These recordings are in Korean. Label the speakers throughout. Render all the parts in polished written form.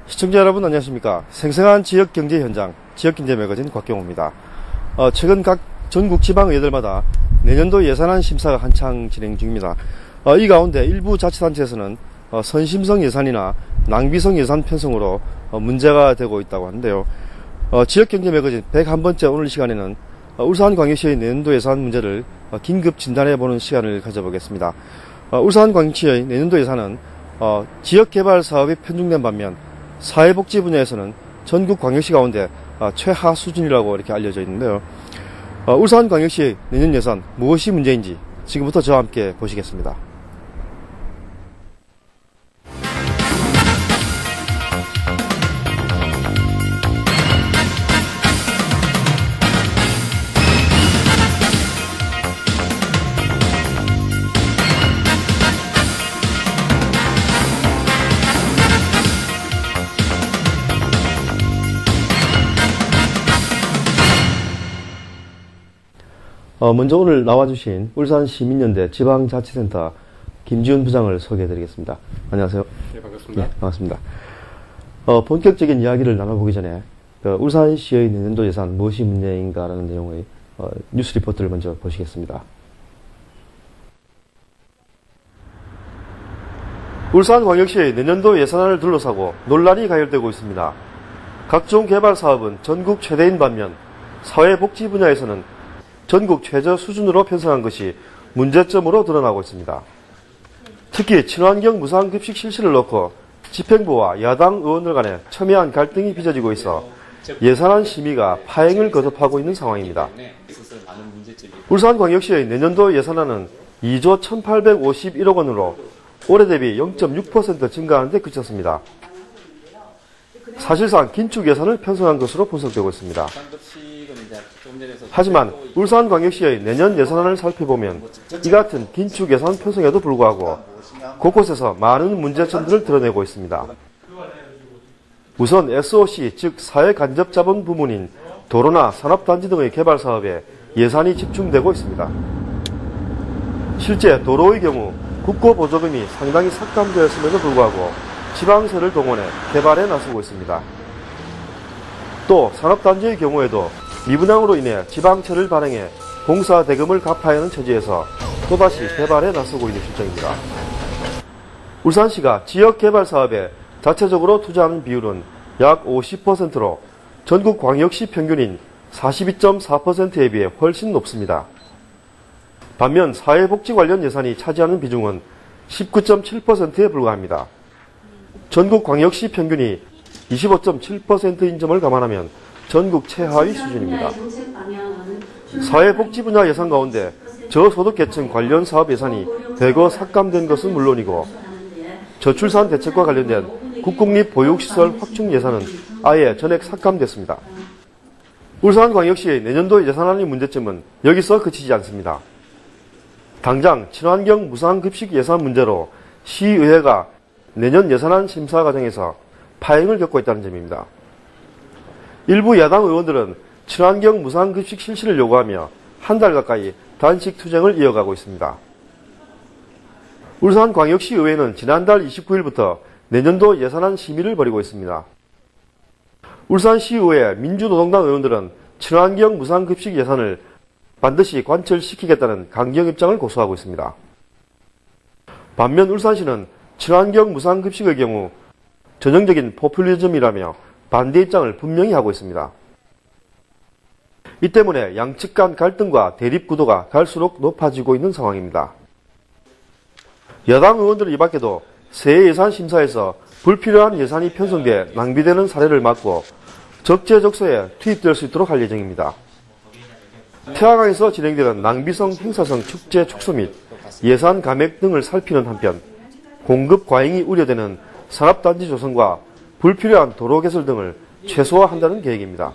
Speaker 1: 시청자 여러분 안녕하십니까. 생생한 지역경제 현장, 지역경제 매거진 곽경호입니다. 최근 각 전국 지방의회들마다 내년도 예산안 심사가 한창 진행 중입니다. 이 가운데 일부 자치단체에서는 선심성 예산이나 낭비성 예산 편성으로 문제가 되고 있다고 하는데요. 지역경제 매거진 101번째 오늘 시간에는 울산광역시의 내년도 예산 문제를 긴급 진단해보는 시간을 가져보겠습니다. 울산광역시의 내년도 예산은 지역개발 사업이 편중된 반면 사회복지 분야에서는 전국 광역시 가운데 최하 수준이라고 이렇게 알려져 있는데요. 울산광역시의 내년 예산 무엇이 문제인지 지금부터 저와 함께 보시겠습니다. 먼저 오늘 나와주신 울산시민연대 지방자치센터 김지훈 부장을 소개해드리겠습니다. 안녕하세요.
Speaker 2: 네, 반갑습니다.
Speaker 1: 네, 반갑습니다. 본격적인 이야기를 나눠보기 전에 울산시의 내년도 예산 무엇이 문제인가라는 내용의 뉴스 리포트를 먼저 보시겠습니다. 울산광역시의 내년도 예산안을 둘러싸고 논란이 가열되고 있습니다. 각종 개발 사업은 전국 최대인 반면 사회복지 분야에서는 전국 최저 수준으로 편성한 것이 문제점으로 드러나고 있습니다. 특히 친환경 무상급식 실시를 놓고 집행부와 야당 의원들 간에 첨예한 갈등이 빚어지고 있어 예산안 심의가 파행을 거듭하고 있는 상황입니다. 울산광역시의 내년도 예산안은 2조 1,851억 원으로 올해 대비 0.6% 증가하는 데 그쳤습니다. 사실상 긴축 예산을 편성한 것으로 분석되고 있습니다. 하지만 울산광역시의 내년 예산안을 살펴보면 이 같은 긴축 예산 편성에도 불구하고 곳곳에서 많은 문제점들을 드러내고 있습니다. 우선 SOC 즉 사회간접자본 부문인 도로나 산업단지 등의 개발 사업에 예산이 집중되고 있습니다. 실제 도로의 경우 국고보조금이 상당히 삭감되었음에도 불구하고 지방세를 동원해 개발에 나서고 있습니다. 또 산업단지의 경우에도 미분양으로 인해 지방채를 발행해 공사 대금을 갚아야 하는 처지에서 또다시 개발에 나서고 있는 실정입니다. 울산시가 지역개발 사업에 자체적으로 투자하는 비율은 약 50%로 전국 광역시 평균인 42.4%에 비해 훨씬 높습니다. 반면 사회복지 관련 예산이 차지하는 비중은 19.7%에 불과합니다. 전국 광역시 평균이 25.7%인 점을 감안하면 전국 최하위 수준입니다. 사회복지 분야 예산 가운데 저소득계층 관련 사업 예산이 대거 삭감된 것은 물론이고 저출산 대책과 관련된 국공립보육시설 확충 예산은 아예 전액 삭감됐습니다. 울산광역시의 내년도 예산안의 문제점은 여기서 그치지 않습니다. 당장 친환경 무상급식 예산 문제로 시의회가 내년 예산안 심사 과정에서 파행을 겪고 있다는 점입니다. 일부 야당 의원들은 친환경 무상급식 실시를 요구하며 한 달 가까이 단식 투쟁을 이어가고 있습니다. 울산광역시의회는 지난달 29일부터 내년도 예산안 심의를 벌이고 있습니다. 울산시의회 민주노동당 의원들은 친환경 무상급식 예산을 반드시 관철시키겠다는 강경 입장을 고수하고 있습니다. 반면 울산시는 친환경 무상급식의 경우 전형적인 포퓰리즘이라며 반대 입장을 분명히 하고 있습니다. 이 때문에 양측 간 갈등과 대립 구도가 갈수록 높아지고 있는 상황입니다. 여당 의원들은 이 밖에도 새해 예산 심사에서 불필요한 예산이 편성돼 낭비되는 사례를 막고 적재적소에 투입될 수 있도록 할 예정입니다. 태화강에서 진행되는 낭비성 행사성 축제 축소 및 예산 감액 등을 살피는 한편 공급 과잉이 우려되는 산업단지 조성과 불필요한 도로 개설 등을 최소화한다는 계획입니다.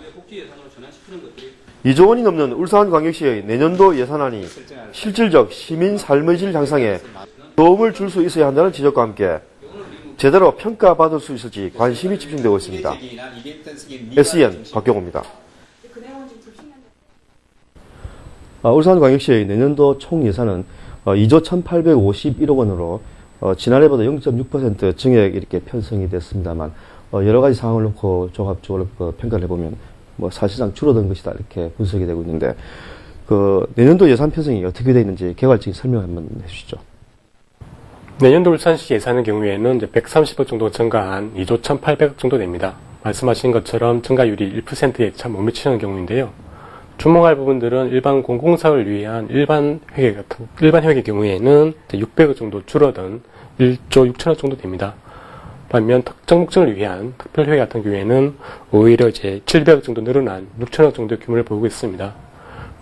Speaker 1: 2조 원이 넘는 울산광역시의 내년도 예산안이 실질적 시민 삶의 질 향상에 도움을 줄 수 있어야 한다는 지적과 함께 제대로 평가받을 수 있을지 관심이 집중되고 있습니다. SEN 곽경호입니다. 울산광역시의 내년도 총 예산은 2조 1,851억 원으로 지난해보다 0.6% 증액 이렇게 편성이 됐습니다만 여러 가지 상황을 놓고 종합적으로 평가를 해보면 사실상 줄어든 것이다 이렇게 분석이 되고 있는데 내년도 예산 편성이 어떻게 되어 있는지 개괄적인 설명 한번 해주시죠.
Speaker 2: 내년도 울산시 예산의 경우에는 이제 130억 정도 증가한 2조 1,800억 정도 됩니다. 말씀하신 것처럼 증가율이 1%에 참 못 미치는 경우인데요. 주목할 부분들은 일반 공공사업을 위한 일반 회계 경우에는 600억 정도 줄어든 1조 6천억 정도 됩니다. 반면 특정 목적을 위한 특별회계 같은 경우에는 오히려 이제 700억 정도 늘어난 6천억 정도의 규모를 보이고 있습니다.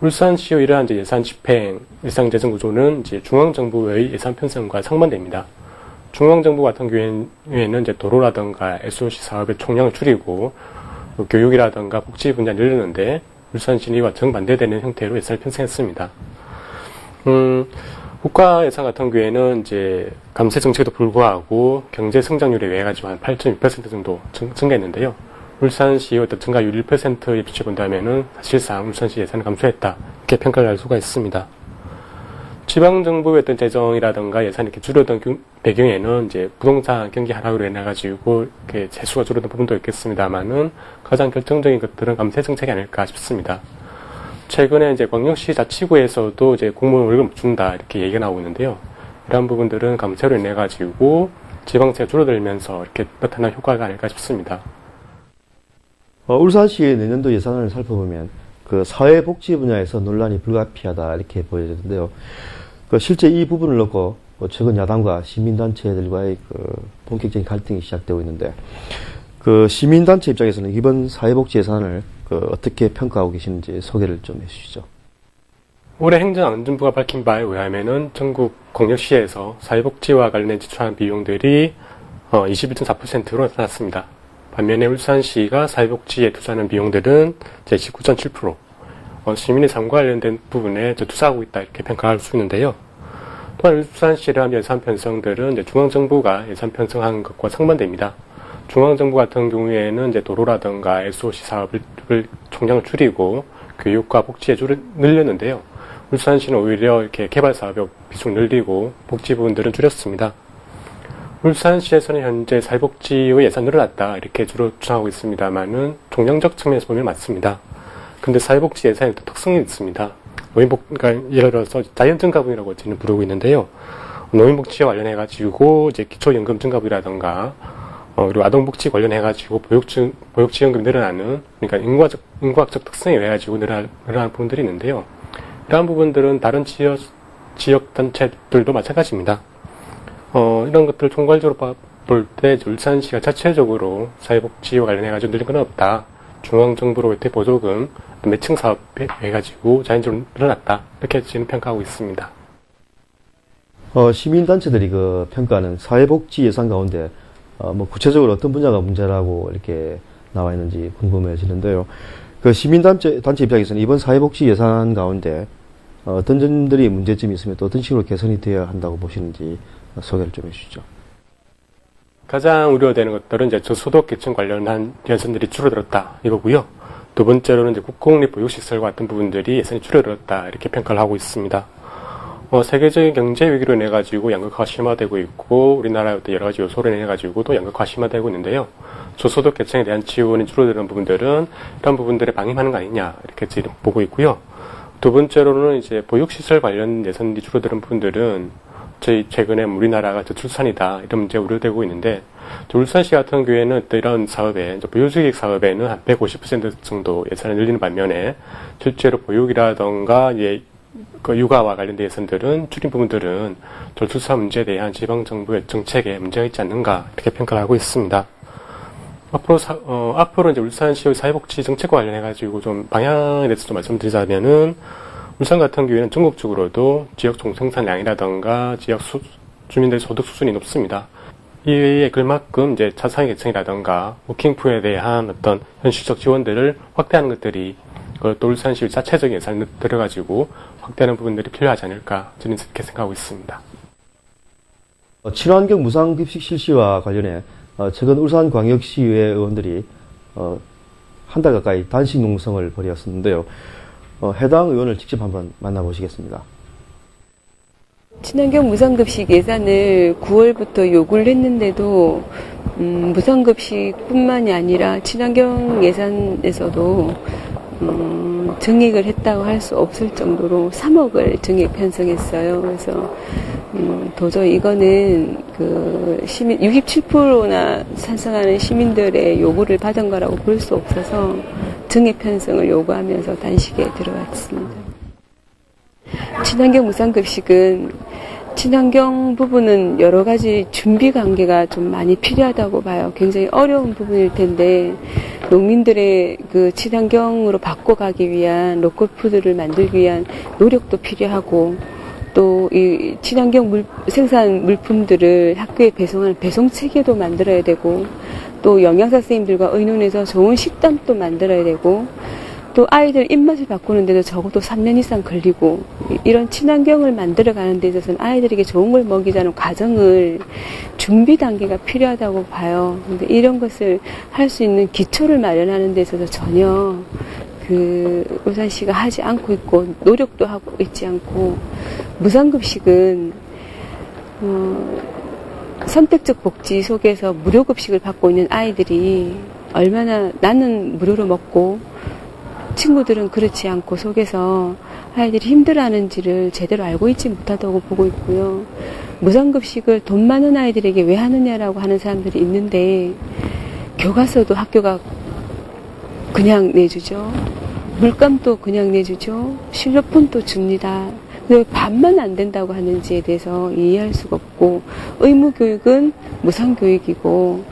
Speaker 2: 울산시의 이러한 이제 예산 집행, 예산재정 구조는 이제 중앙정부의 예산 편성과 상반됩니다. 중앙정부 같은 경우에는 이제 도로라든가 SOC 사업의 총량을 줄이고 교육이라든가 복지 분야를 늘리는데 울산시는 이와 정반대되는 형태로 예산을 편성했습니다. 국가 예산 같은 경우에는 이제 감세 정책에도 불구하고 경제 성장률에 의해 가지고 한 8.6% 정도 증가했는데요. 울산시의 어떤 증가율 1%에 비춰본다면은 사실상 울산시 예산을 감소했다 이렇게 평가를 할 수가 있습니다. 지방정부의 어떤 재정이라든가 예산이 이렇게 줄어든 배경에는 이제 부동산 경기 하락으로 인해 가지고 이렇게 세수가 줄어든 부분도 있겠습니다만은 가장 결정적인 것들은 감세 정책이 아닐까 싶습니다. 최근에 이제 광역시 자치구에서도 이제 공무원 월급 못 준다 이렇게 얘기가 나오고 있는데요. 이러한 부분들은 감세로 인해 가지고 지방세가 줄어들면서 이렇게 나타난 효과가 아닐까 싶습니다.
Speaker 1: 울산시의 내년도 예산을 살펴보면 사회복지 분야에서 논란이 불가피하다 이렇게 보여지는데요. 실제 이 부분을 놓고 최근 야당과 시민단체들과의 본격적인 갈등이 시작되고 있는데 시민단체 입장에서는 이번 사회복지 예산을 어떻게 평가하고 계시는지 소개를 좀 해주시죠.
Speaker 2: 올해 행정안전부가 밝힌 바에 의하면은 전국 광역시에서 사회복지와 관련해 지출한 비용들이 21.4%로 나타났습니다. 반면에 울산시가 사회복지에 투자하는 비용들은 19.7%, 시민의 삶과 관련된 부분에 투자하고 있다 이렇게 평가할 수 있는데요. 또한 울산시의 예산 편성들은 이제 중앙정부가 예산 편성한 것과 상반됩니다. 중앙정부 같은 경우에는 이제 도로라든가 SOC 사업을 총량을 줄이고 교육과 복지에 늘렸는데요. 울산시는 오히려 이렇게 개발 사업의 비중을 늘리고 복지 부분들은 줄였습니다. 울산시에서는 현재 사회복지의 예산이 늘어났다 이렇게 주로 주장하고 있습니다만은 총량적 측면에서 보면 맞습니다. 근데 사회복지 예산에 또 특성이 있습니다. 그러니까 예를 들어서 자연증가분이라고 저희는 부르고 있는데요. 노인복지와 관련해가지고 이제 기초연금 증가분이라든가 그리고 아동복지 관련해가지고 보육지원금이 늘어나는 그러니까 인구학적 특성에 의해 가지고 늘어나는 부분들이 있는데요. 이러한 부분들은 다른 지역 단체들도 마찬가지입니다. 이런 것들을 총괄적으로 볼 때 울산시가 자체적으로 사회복지와 관련해가지고 늘린 건 없다. 중앙정부로부터의 보조금, 매칭 사업에 해가지고 자연적으로 늘어났다. 이렇게 저는 평가하고 있습니다.
Speaker 1: 시민단체들이 평가하는 사회복지 예산 가운데 구체적으로 어떤 분야가 문제라고 이렇게 나와 있는지 궁금해지는데요. 시민단체 입장에서는 이번 사회복지 예산 가운데 어떤 점들이 문제점이 있으면 또 어떤 식으로 개선이 되어야 한다고 보시는지 소개를 좀 해주시죠.
Speaker 2: 가장 우려되는 것들은 이제 저소득 계층 관련한 예산들이 줄어들었다 이거고요. 두 번째로는 이제 국공립 보육시설 같은 부분들이 예산이 줄어들었다 이렇게 평가를 하고 있습니다. 세계적인 경제 위기로 인해 가지고 양극화가 심화되고 있고 우리나라의 여러 가지 요소로 인해 가지고 또 양극화가 심화되고 있는데요. 저소득 계층에 대한 지원이 줄어드는 부분들은 이런 부분들에 방임하는 거 아니냐 이렇게 저희는 보고 있고요. 두 번째로는 이제 보육시설 관련 예산이 줄어드는 부분들은 저희 최근에 우리나라가 저출산이다 이런 문제가 우려되고 있는데 울산시 같은 경우에는 또 이런 사업에 보육교육 사업에는 한 150% 정도 예산을 늘리는 반면에 실제로 보육이라던가 육아와 관련된 예산들은 줄인 부분들은 저출산 문제에 대한 지방정부의 정책에 문제가 있지 않는가 이렇게 평가를 하고 있습니다. 앞으로 이제 울산시의 사회복지 정책과 관련해가지고 좀 방향에 대해서 좀 말씀드리자면은 울산 같은 경우에는 전국적으로도 지역 총생산량이라던가 지역 주민들의 소득 수준이 높습니다. 이에 그만큼 이제 자산의 계층이라던가 워킹푸에 대한 어떤 현실적 지원들을 확대하는 것들이 또 울산시 자체적인 예산을 들여가지고 확대하는 부분들이 필요하지 않을까 저는 이렇게 생각하고 있습니다.
Speaker 1: 친환경 무상급식 실시와 관련해 최근 울산광역시의회 의원들이 한 달 가까이 단식 농성을 벌였었는데요. 해당 의원을 직접 한번 만나보시겠습니다.
Speaker 3: 친환경 무상급식 예산을 9월부터 요구를 했는데도 무상급식뿐만이 아니라 친환경 예산에서도 증액을 했다고 할 수 없을 정도로 3억을 증액 편성했어요. 그래서 도저히 이거는 그 시민 67%나 찬성하는 시민들의 요구를 받은 거라고 볼 수 없어서 증액 편성을 요구하면서 단식에 들어왔습니다. 친환경 무상급식은 친환경 부분은 여러 가지 준비 관계가 좀 많이 필요하다고 봐요. 굉장히 어려운 부분일 텐데 농민들의 그 친환경으로 바꿔가기 위한 로컬푸드를 만들기 위한 노력도 필요하고 또 이 친환경 생산 물품들을 학교에 배송하는 배송 체계도 만들어야 되고 또 영양사 선생님들과 의논해서 좋은 식단도 만들어야 되고 또 아이들 입맛을 바꾸는데도 적어도 3년 이상 걸리고 이런 친환경을 만들어가는 데 있어서는 아이들에게 좋은 걸 먹이자는 과정을 준비 단계가 필요하다고 봐요. 근데 이런 것을 할 수 있는 기초를 마련하는 데 있어서 전혀 울산시가 하지 않고 있고 노력도 하고 있지 않고 무상급식은 선택적 복지 속에서 무료급식을 받고 있는 아이들이 얼마나 나는 무료로 먹고 친구들은 그렇지 않고 속에서 아이들이 힘들어하는지를 제대로 알고 있지 못하다고 보고 있고요. 무상급식을 돈 많은 아이들에게 왜 하느냐라고 하는 사람들이 있는데 교과서도 학교가 그냥 내주죠. 물감도 그냥 내주죠. 실로폰도 줍니다. 왜 반만 안 된다고 하는지에 대해서 이해할 수가 없고 의무교육은 무상교육이고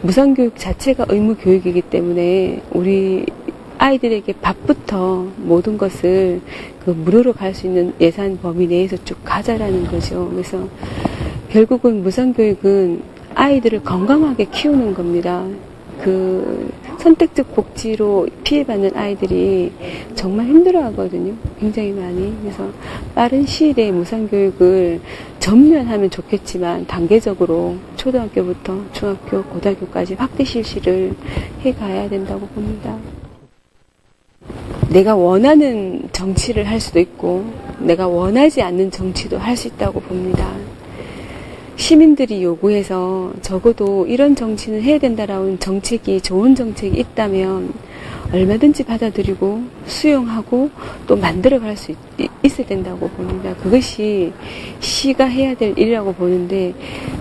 Speaker 3: 무상교육 자체가 의무교육이기 때문에 우리 아이들에게 밥부터 모든 것을 그 무료로 갈 수 있는 예산 범위 내에서 쭉 가자라는 거죠. 그래서 결국은 무상교육은 아이들을 건강하게 키우는 겁니다. 그 선택적 복지로 피해받는 아이들이 정말 힘들어 하거든요. 굉장히 많이. 그래서 빠른 시일에 무상교육을 전면하면 좋겠지만 단계적으로 초등학교부터 중학교, 고등학교까지 확대 실시를 해가야 된다고 봅니다. 내가 원하는 정치를 할 수도 있고 내가 원하지 않는 정치도 할 수 있다고 봅니다. 시민들이 요구해서 적어도 이런 정치는 해야 된다라는 정책이 좋은 정책이 있다면 얼마든지 받아들이고 수용하고 또 만들어갈 수 있어야 된다고 봅니다. 그것이 시가 해야 될 일이라고 보는데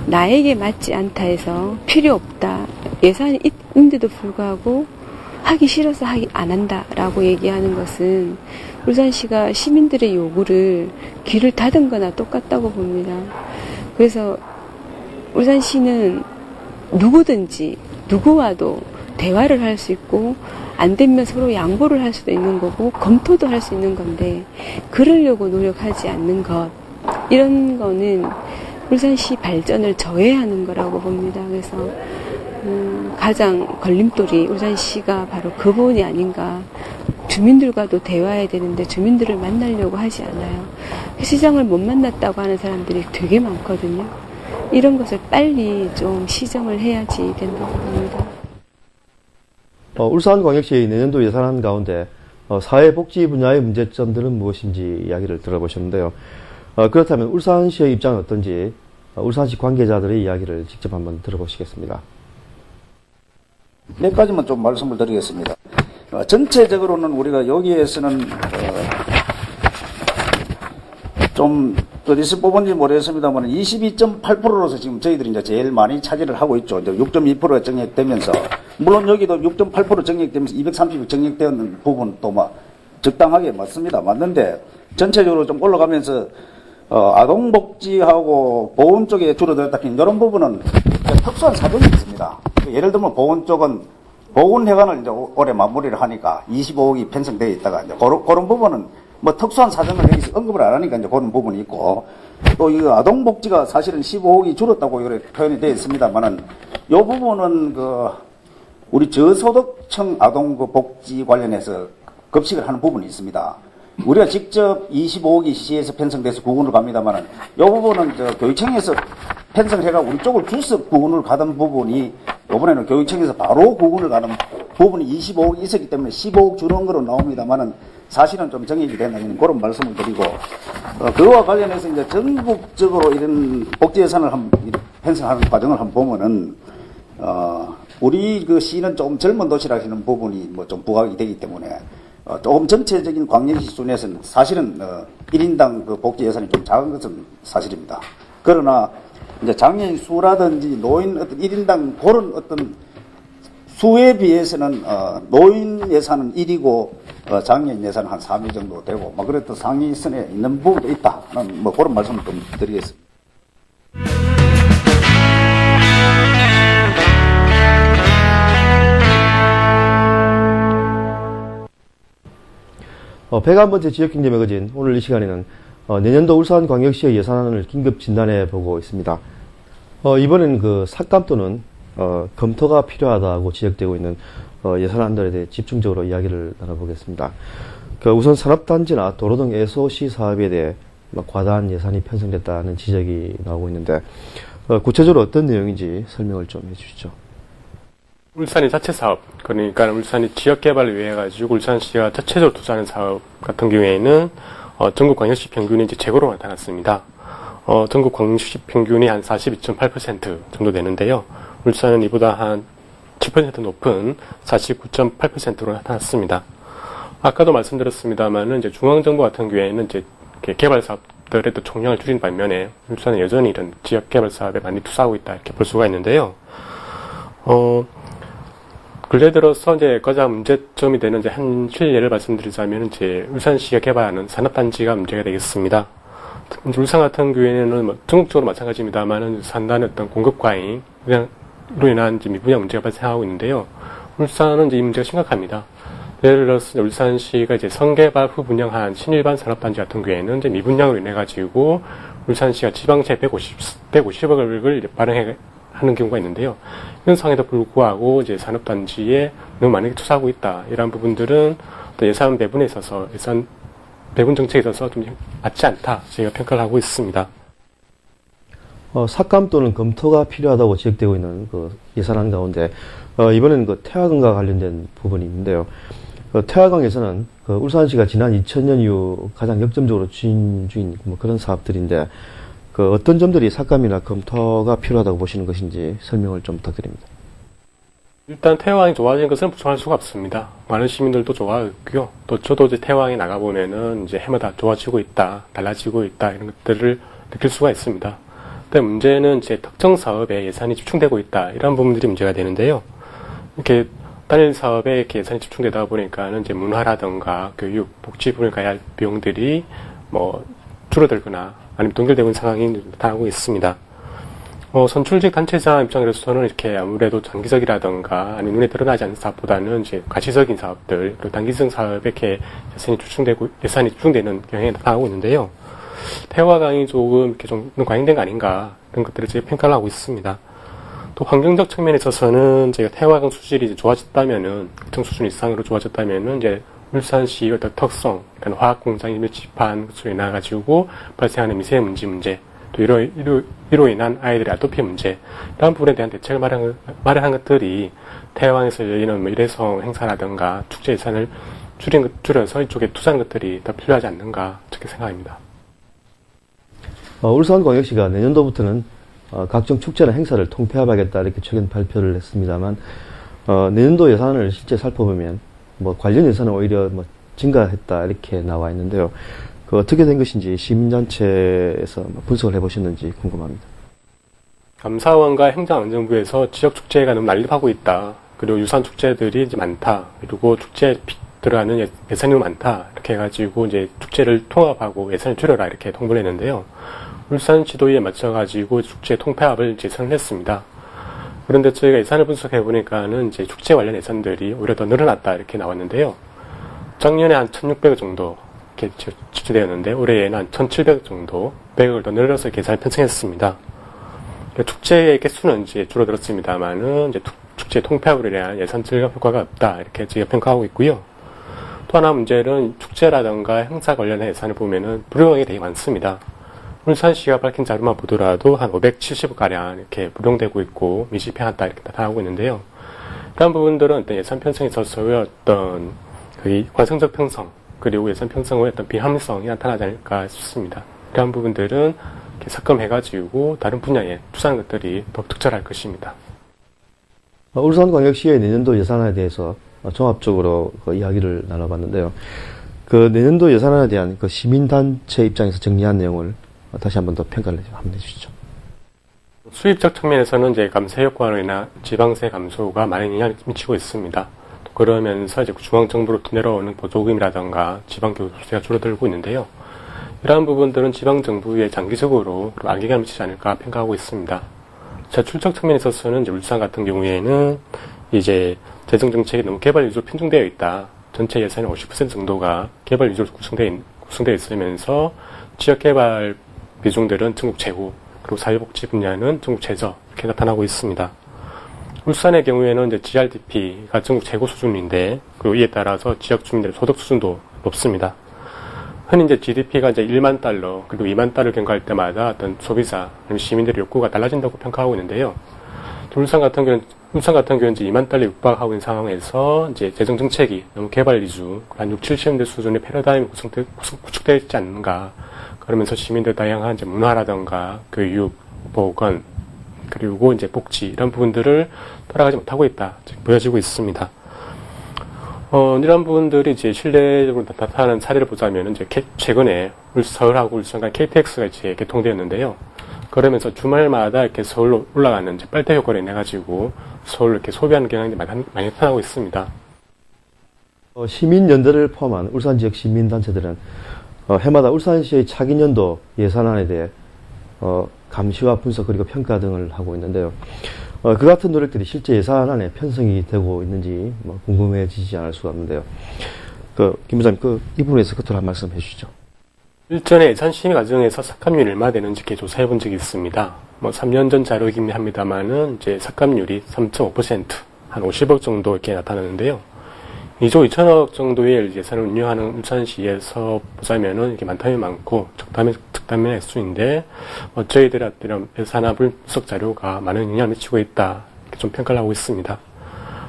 Speaker 3: 나에게 맞지 않다 해서 필요 없다. 예산이 있는데도 불구하고 하기 싫어서 안 한다라고 얘기하는 것은 울산시가 시민들의 요구를 귀를 닫은 거나 똑같다고 봅니다. 그래서 울산시는 누구든지 누구와도 대화를 할 수 있고 안 되면 서로 양보를 할 수도 있는 거고 검토도 할 수 있는 건데 그러려고 노력하지 않는 것 이런 거는 울산시 발전을 저해하는 거라고 봅니다. 그래서 가장 걸림돌이 울산시가 바로 그 부분이 아닌가. 주민들과도 대화해야 되는데 주민들을 만나려고 하지 않아요. 시장을 못 만났다고 하는 사람들이 되게 많거든요. 이런 것을 빨리 좀 시정을 해야지 된다고 봅니다.
Speaker 1: 울산광역시의 내년도 예산안 가운데 사회복지 분야의 문제점들은 무엇인지 이야기를 들어보셨는데요. 그렇다면 울산시의 입장은 어떤지 울산시 관계자들의 이야기를 직접 한번 들어보시겠습니다.
Speaker 4: 몇 가지만 좀 말씀을 드리겠습니다. 전체적으로는 우리가 여기에서는 좀 어디서 뽑은지 모르겠습니다만 22.8%로서 지금 저희들이 이제 제일 많이 차지를 하고 있죠. 이제 6.2%가 정액되면서 물론 여기도 6.8% 정액되면서 230이 정액되는 부분 또 적당하게 맞습니다. 맞는데 전체적으로 좀 올라가면서 아동복지하고 보건 쪽에 줄어들었다 이런 부분은 특수한 사정이 있습니다. 예를 들면 보건 쪽은 보건회관을 이제 올해 마무리를 하니까 25억이 편성되어 있다가 이제 그런 부분은 특수한 사정을 여기서 언급을 안 하니까 이제 그런 부분이 있고 또 이 아동복지가 사실은 15억이 줄었다고 이렇게 표현이 되어 있습니다만은 이 부분은 우리 저소득층 아동복지 관련해서 급식을 하는 부분이 있습니다. 우리가 직접 25억이 시에서 편성돼서 구군을 갑니다만은 이 부분은 교육청에서 편성을 해가 우리 쪽을 주서 구군을 가던 부분이 이번에는 교육청에서 바로 구군을 가는 부분이 25억이 있었기 때문에 15억 주는 거로 나옵니다만은 사실은 좀 정액이 된다는 그런 말씀을 드리고, 그와 관련해서 이제 전국적으로 이런 복지 예산을 편성하는 과정을 한번 보면은, 우리 그 시는 조금 젊은 도시라 하시는 부분이 뭐 좀 부각이 되기 때문에, 조금 전체적인 광역시 수준에서는 사실은 1인당 그 복지 예산이 좀 작은 것은 사실입니다. 그러나 이제 장애인 수라든지 노인 어떤 1인당 그런 어떤 수에 비해서는 노인 예산은 1이고 장애인 예산은 한 3위 정도 되고 뭐 그래도 상위선에 있는 부분도 있다. 뭐 그런 말씀을 좀 드리겠습니다.
Speaker 1: 백안번째 지역경제 매거진 오늘 이 시간에는 내년도 울산광역시의 예산안을 긴급 진단해 보고 있습니다. 이번에는 그 삭감 또는 검토가 필요하다고 지적되고 있는 예산안들에 대해 집중적으로 이야기를 나눠보겠습니다. 우선 산업단지나 도로 등 SOC 사업에 대해 과다한 예산이 편성됐다는 지적이 나오고 있는데 구체적으로 어떤 내용인지 설명을 좀 해주시죠.
Speaker 2: 울산의 자체 사업, 그러니까 울산이 지역 개발을 위해 가지고 울산시가 자체적으로 투자하는 사업 같은 경우에는 전국 광역시 평균이 이제 최고로 나타났습니다. 전국 광역시 평균이 한 42.8% 정도 되는데요. 울산은 이보다 한 7% 높은 49.8%로 나타났습니다. 아까도 말씀드렸습니다만은 이제 중앙정부 같은 경우에는 이제 개발 사업들의 또 총량을 줄인 반면에 울산은 여전히 이런 지역 개발 사업에 많이 투자하고 있다 이렇게 볼 수가 있는데요. 근래 들어서 이제 가장 문제점이 되는 이제 한 실례를 말씀드리자면 이제 울산시가 개발하는 산업단지가 문제가 되겠습니다. 울산 같은 경우에는 뭐 전국적으로 마찬가지입니다만은 산단의 어떤 공급 과잉, 로 인한 이제 미분양 문제가 발생하고 있는데요. 울산은 이제 이 문제가 심각합니다. 예를 들어서 울산시가 이제 선개발 후 분양한 신일반 산업단지 같은 경우에는 이제 미분양으로 인해 가지고 울산시가 지방세 150억을 발행해 하는 경우가 있는데요. 이런 상황에도 불구하고 이제 산업단지에 너무 많이 투자하고 있다. 이런 부분들은 또 예산 배분에 있어서 예산 배분 정책에 있어서 좀 맞지 않다. 제가 평가를 하고 있습니다.
Speaker 1: 삭감 또는 검토가 필요하다고 지적되고 있는 그 예산안 가운데 이번에는 그 태화강과 관련된 부분이 있는데요. 태화강에서는 그 울산시가 지난 2000년 이후 가장 역점적으로 추진 중인 뭐 그런 사업들인데 어떤 점들이 삭감이나 검토가 필요하다고 보시는 것인지 설명을 좀 부탁드립니다.
Speaker 2: 일단 태화강이 좋아진 것은 부정할 수가 없습니다. 많은 시민들도 좋아했고요. 또 저도 이제 태화강에 나가보면은 이제 해마다 좋아지고 있다, 달라지고 있다, 이런 것들을 느낄 수가 있습니다. 근데 문제는 이제 특정 사업에 예산이 집중되고 있다, 이런 부분들이 문제가 되는데요. 이렇게 단일 사업에 이렇게 예산이 집중되다 보니까는 이제 문화라든가 교육, 복지 부분을 가야 할 비용들이 뭐 줄어들거나 아니면 동결되고 있는 상황이 나타나고 있습니다. 선출직 단체자 입장에서는 이렇게 아무래도 장기적이라든가 아니면 눈에 드러나지 않는 사업보다는 이제 가시적인 사업들, 그리고 단기성 사업에 이렇게 예산이 집중되는 경향이 나타나고 있는데요. 태화강이 조금 이렇게 좀 과잉된 거 아닌가, 그런 것들을 제가 평가를 하고 있습니다. 또 환경적 측면에 있어서는 저희가 태화강 수질이 이제 좋아졌다면은, 일정 수준 이상으로 좋아졌다면은 이제 울산시 어떤 특성, 그러니까 화학 공장이 밀집한 것으로 인해 가지고 발생하는 미세먼지 문제, 또 이로 인한 아이들의 아토피 문제, 이런 부분에 대한 대책을 마련한 것들이 태화강에서 열리는 뭐 일회성 행사라든가 축제 예산을 줄여서 이쪽에 투자하는 것들이 더 필요하지 않는가, 그렇게 생각합니다.
Speaker 1: 울산광역시가 내년도부터는 각종 축제나 행사를 통폐합하겠다 이렇게 최근 발표를 했습니다만 내년도 예산을 실제 살펴보면 뭐 관련 예산은 오히려 뭐 증가했다 이렇게 나와 있는데요. 어떻게 된 것인지 시민단체에서 분석을 해보셨는지 궁금합니다.
Speaker 2: 감사원과 행정안전부에서 지역 축제가 너무 난립하고 있다. 그리고 유산 축제들이 이제 많다. 그리고 축제에 들어가는 예산이 너무 많다. 이렇게 해가지고 이제 축제를 통합하고 예산을 줄여라 이렇게 통보를 했는데요. 울산 지도에 맞춰가지고 축제 통폐합을 제청을 했습니다. 그런데 저희가 예산을 분석해 보니까는 이제 축제 관련 예산들이 오히려 더 늘어났다 이렇게 나왔는데요. 작년에 한 1,600억 정도 이렇게 집주되었는데 올해에는 한 1,700억 정도 100억을 더 늘려서 예산을 편성했습니다. 축제의 개수는 이제 줄어들었습니다만은 이제 축제 통폐합으로 인한 예산 절감 효과가 없다 이렇게 저희가 평가하고 있고요. 또 하나 문제는 축제라든가 행사 관련 예산을 보면은 불용액이 되게 많습니다. 울산시가 밝힌 자료만 보더라도 한 570억 가량 이렇게 불용되고 있고 미집행한다 이렇게 나타나고 있는데요. 이런 부분들은 어떤 예산 편성에 있어서의 어떤 그 관성적 편성, 그리고 예산 편성의 어떤 비합리성이 나타나지 않을까 싶습니다. 이러한 부분들은 이렇게 삭감해가지고 다른 분야에 투자하는 것들이 더 적절할 것입니다.
Speaker 1: 울산광역시의 내년도 예산안에 대해서 종합적으로 이야기를 나눠봤는데요. 그 내년도 예산안에 대한 그 시민단체 입장에서 정리한 내용을 다시 한번 더 평가를 한번 해주시죠.
Speaker 2: 수입적 측면에서는 이제 감세 효과로 인한 지방세 감소가 많은 영향을 미치고 있습니다. 그러면서 이제 중앙정부로부터 내려오는 보조금이라던가 지방교섭세가 줄어들고 있는데요. 이러한 부분들은 지방정부에 장기적으로 악영향을 미치지 않을까 평가하고 있습니다. 저출적 측면에 있어서는 이제 울산 같은 경우에는 이제 재정정책이 너무 개발 위주로 편중되어 있다. 전체 예산의 50% 정도가 개발 위주로 구성되어 있으면서 지역개발 비중들은 전국 최고, 그리고 사회복지 분야는 전국 최저 이렇게 나타나고 있습니다. 울산의 경우에는 이제 GRDP가 전국 최고 수준인데, 그리고 이에 따라서 지역 주민들의 소득 수준도 높습니다. 흔히 이제 GDP가 이제 1만 달러, 그리고 2만 달러를 경과할 때마다 어떤 소비자, 아니면 시민들의 욕구가 달라진다고 평가하고 있는데요. 울산 같은 경우는 이제 2만 달러 육박하고 있는 상황에서 이제 재정 정책이 너무 개발 위주, 한 6, 70년대 수준의 패러다임이 구축되어 있지 않는가. 그러면서 시민들 다양한 이제 문화라던가 교육, 보건, 그리고 이제 복지, 이런 부분들을 따라가지 못하고 있다. 보여지고 있습니다. 이런 부분들이 이제 실내적으로 나타나는 사례를 보자면, 이제 최근에 서울하고 울산 간 KTX가 이제 개통되었는데요. 그러면서 주말마다 이렇게 서울로 올라가는 이제 빨대 효과를 내가지고 서울로 이렇게 소비하는 경향이 많이 나타나고 있습니다.
Speaker 1: 시민연대를 포함한 울산 지역 시민단체들은 해마다 울산시의 차기 년도 예산안에 대해 감시와 분석 그리고 평가 등을 하고 있는데요. 그 같은 노력들이 실제 예산안에 편성이 되고 있는지 궁금해지지 않을 수가 없는데요. 김 부장님, 이 부분에서 끝으로 한 말씀 해주시죠.
Speaker 2: 일전에 예산 심의 과정에서 삭감률이 얼마 되는지 이렇게 조사해 본 적이 있습니다. 3년 전 자료이긴 합니다만은 이제 삭감률이 3.5%, 한 50억 정도 이렇게 나타나는데요. 2조 2천억 정도의 예산을 운영하는 울산시에서 보자면은 이게 많다면 많고 적다면 액수인데, 저희들의 이런 예산안 분석 자료가 많은 영향을 미치고 있다. 이렇게 좀 평가를 하고 있습니다.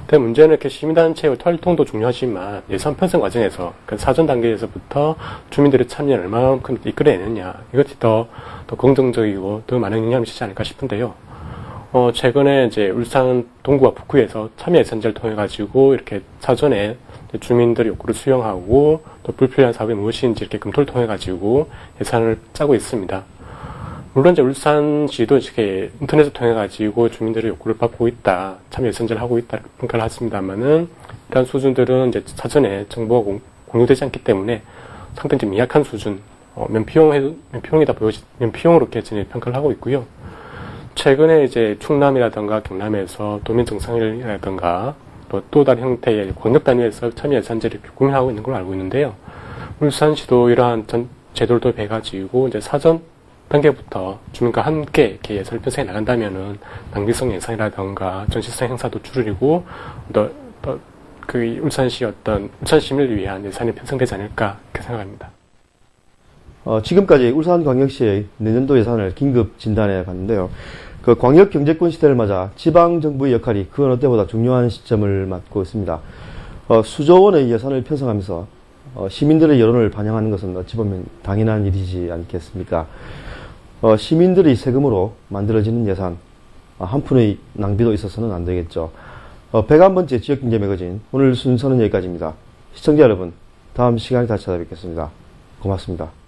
Speaker 2: 근데 문제는 이렇게 시민단체의 활동도 중요하지만 예산 편성 과정에서, 사전 단계에서부터 주민들의 참여를 얼마만큼 이끌어내느냐, 이것이 더 긍정적이고 더 많은 영향을 미치지 않을까 싶은데요. 최근에 이제 울산 동구와 북구에서 참여 예산제를 통해가지고 이렇게 사전에 주민들의 욕구를 수용하고 또 불필요한 사업이 무엇인지 이렇게 검토를 통해가지고 예산을 짜고 있습니다. 물론 이제 울산시도 이렇게 인터넷을 통해가지고 주민들의 욕구를 받고 있다, 참여 예산제를 하고 있다, 평가를 하십니다만은 이러한 수준들은 이제 사전에 정보가 공유되지 않기 때문에 상당히 좀 미약한 수준, 면피용으로 이렇게 평가를 하고 있고요. 최근에 이제 충남이라든가 경남에서 도민 정상회의라든가 또 다른 형태의 권역 단위에서 참여 예산제를 고민하고 있는 걸로 알고 있는데요. 울산시도 이러한 제도를 도입해가지고 이제 사전 단계부터 주민과 함께 이렇게 예산을 편성해 나간다면은 낭비성 예산이라든가 전시성 행사도 줄이고 울산시 울산 시민을 위한 예산이 편성되지 않을까 이렇게 생각합니다.
Speaker 1: 지금까지 울산광역시의 내년도 예산을 긴급 진단해 봤는데요. 광역 경제권 시대를 맞아 지방정부의 역할이 그 어느 때보다 중요한 시점을 맞고 있습니다. 수조 원의 예산을 편성하면서 시민들의 여론을 반영하는 것은 어찌 보면 당연한 일이지 않겠습니까? 시민들의 세금으로 만들어지는 예산, 한 푼의 낭비도 있어서는 안 되겠죠. 101번째 지역경제 매거진, 오늘 순서는 여기까지입니다. 시청자 여러분, 다음 시간에 다시 찾아뵙겠습니다. 고맙습니다.